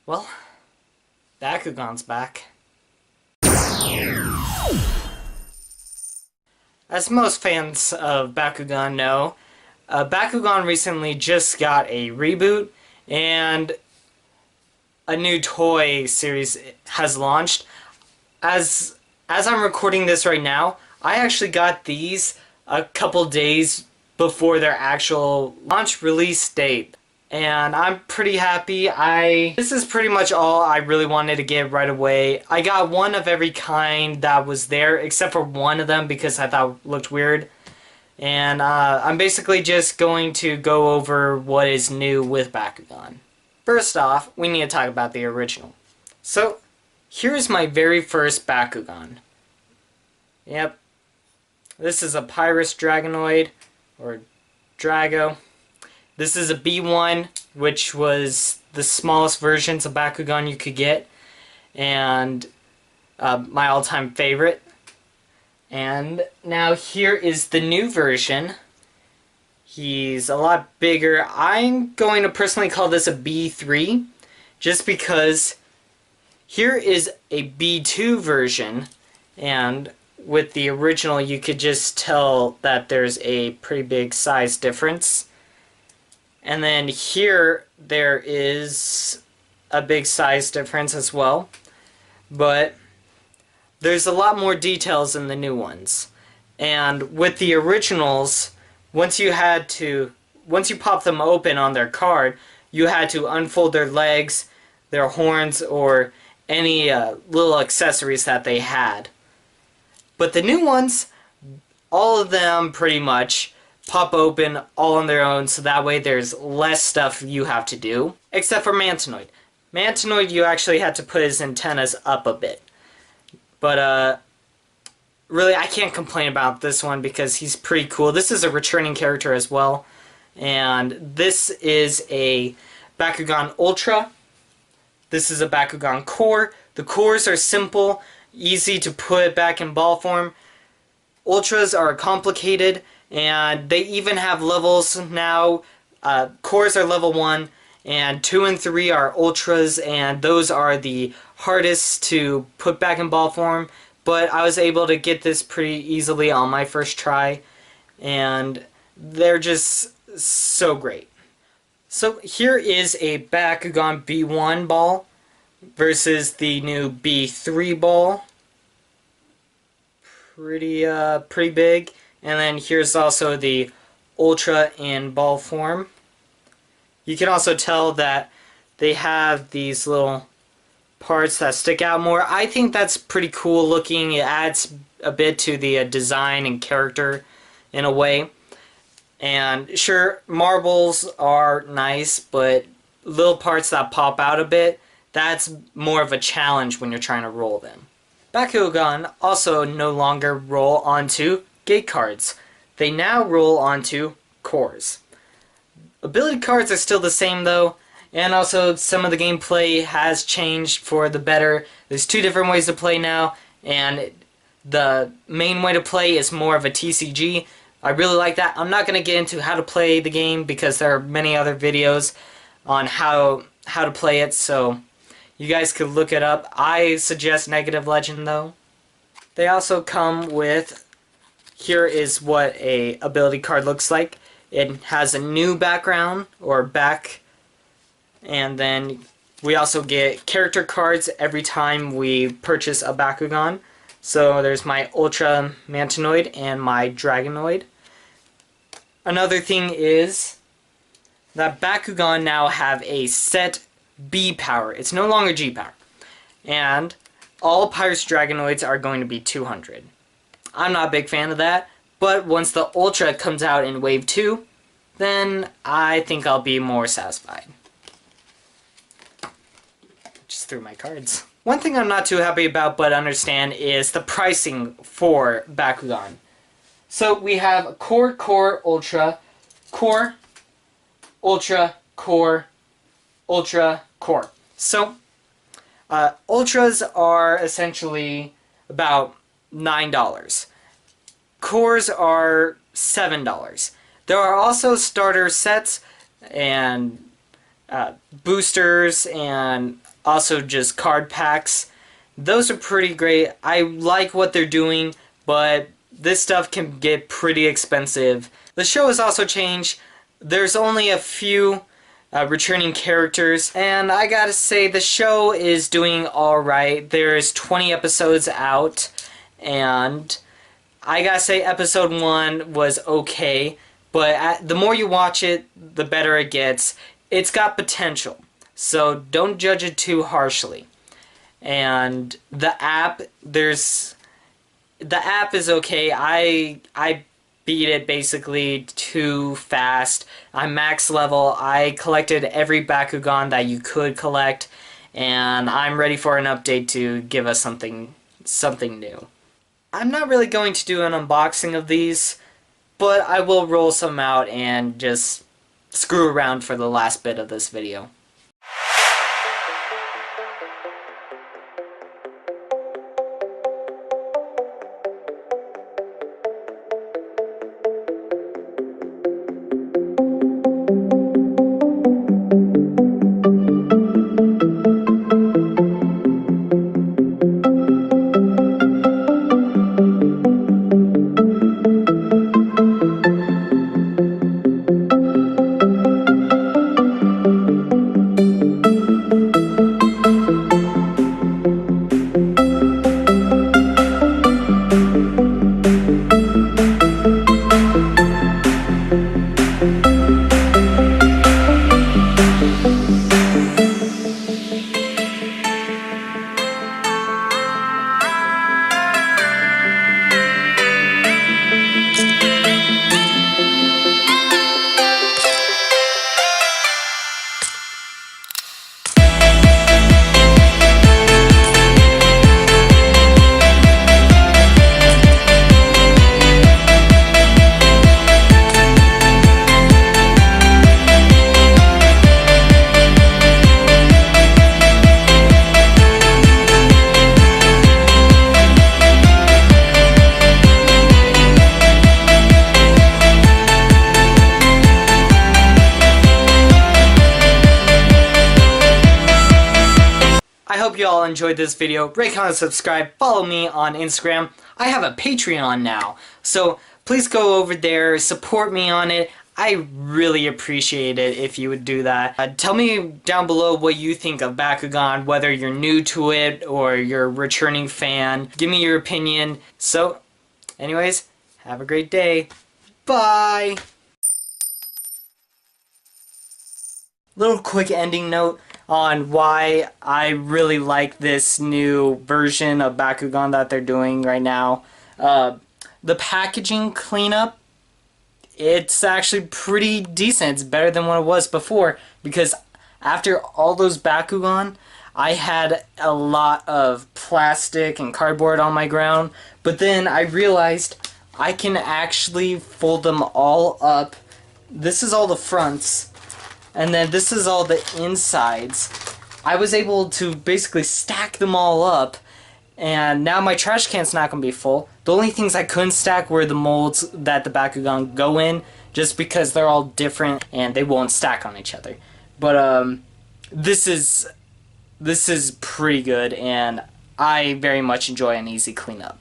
Well, Bakugan's back. As most fans of Bakugan know, Bakugan recently just got a reboot, and a new toy series has launched. As I'm recording this right now, I actually got these a couple days before their actual launch release date. And I'm pretty happy. This is pretty much all I really wanted to get right away. I got one of every kind that was there, except for one of them because I thought it looked weird. And I'm basically just going to go over what is new with Bakugan. First off, we need to talk about the original. So, here's my very first Bakugan. Yep. This is a Pyrus Dragonoid, or Drago. This is a B1, which was the smallest versions of Bakugan you could get, and my all-time favorite. And now here is the new version. He's a lot bigger. I'm going to personally call this a B3, just because here is a B2 version, and with the original you could just tell that there's a pretty big size difference. And then here there is a big size difference as well, but there's a lot more details in the new ones. And with the originals, once you pop them open on their card, you had to unfold their legs, their horns, or any little accessories that they had. But the new ones, all of them pretty much pop open all on their own, so that way there's less stuff you have to do. Except for Mantinoid. Mantinoid, you actually had to put his antennas up a bit. But, really, I can't complain about this one because he's pretty cool. This is a returning character as well. And this is a Bakugan Ultra. This is a Bakugan Core. The cores are simple, easy to put back in ball form. Ultras are complicated, and they even have levels now. Cores are level 1, and 2 and 3 are Ultras, and those are the hardest to put back in ball form. But I was able to get this pretty easily on my first try, and they're just so great. So here is a Bakugan B1 ball versus the new B3 ball. Pretty big. And then here's also the Ultra in ball form. You can also tell that they have these little parts that stick out more. I think that's pretty cool looking. It adds a bit to the design and character in a way. And sure, marbles are nice, but little parts that pop out a bit, that's more of a challenge when you're trying to roll them. Bakugan also no longer roll onto gate cards. They now roll onto cores. Ability cards are still the same though, and also some of the gameplay has changed for the better. There's 2 different ways to play now, and the main way to play is more of a TCG. I really like that. I'm not going to get into how to play the game because there are many other videos on how to play it, so you guys could look it up. I suggest Negative Legend though. They also come with, here is what a ability card looks like. It has a new background or back, and then we also get character cards every time we purchase a Bakugan. So there's my Ultra Mantinoid and my Dragonoid. Another thing is that Bakugan now have a set B power. It's no longer G power. And all Pyrus Dragonoids are going to be 200. I'm not a big fan of that, but once the Ultra comes out in Wave 2, then I think I'll be more satisfied. Just threw my cards. One thing I'm not too happy about but understand is the pricing for Bakugan. So we have Core, Core, Ultra, Core, Ultra, Core, Ultra, Core. So, Ultras are essentially about $9. Cores are $7. There are also starter sets and boosters and also just card packs. Those are pretty great. I like what they're doing, but this stuff can get pretty expensive. The show has also changed. There's only a few returning characters, and I gotta say the show is doing alright. There's 20 episodes out, and I gotta say episode 1 was okay, but the more you watch it, the better it gets. It's got potential, so don't judge it too harshly. And the app is okay. I beat it basically too fast. I'm max level. I collected every Bakugan that you could collect, and I'm ready for an update to give us something new. I'm not really going to do an unboxing of these, but I will roll some out and just screw around for the last bit of this video. I hope you all enjoyed this video. Rate, comment, subscribe, follow me on Instagram. I have a Patreon now, so please go over there, support me on it. I really appreciate it if you would do that. Tell me down below what you think of Bakugan, whether you're new to it or you're a returning fan. Give me your opinion. So, anyways, have a great day. Bye! Little quick ending note on why I really like this new version of Bakugan that they're doing right now. The packaging cleanup, it's actually pretty decent. It's better than what it was before, because after all those Bakugan, I had a lot of plastic and cardboard on my ground, but then I realized I can actually fold them all up. This is all the fronts, and then this is all the insides. I was able to basically stack them all up, and now my trash can's not going to be full. The only things I couldn't stack were the molds that the Bakugan go in, just because they're all different and they won't stack on each other. But this is pretty good, and I very much enjoy an easy cleanup.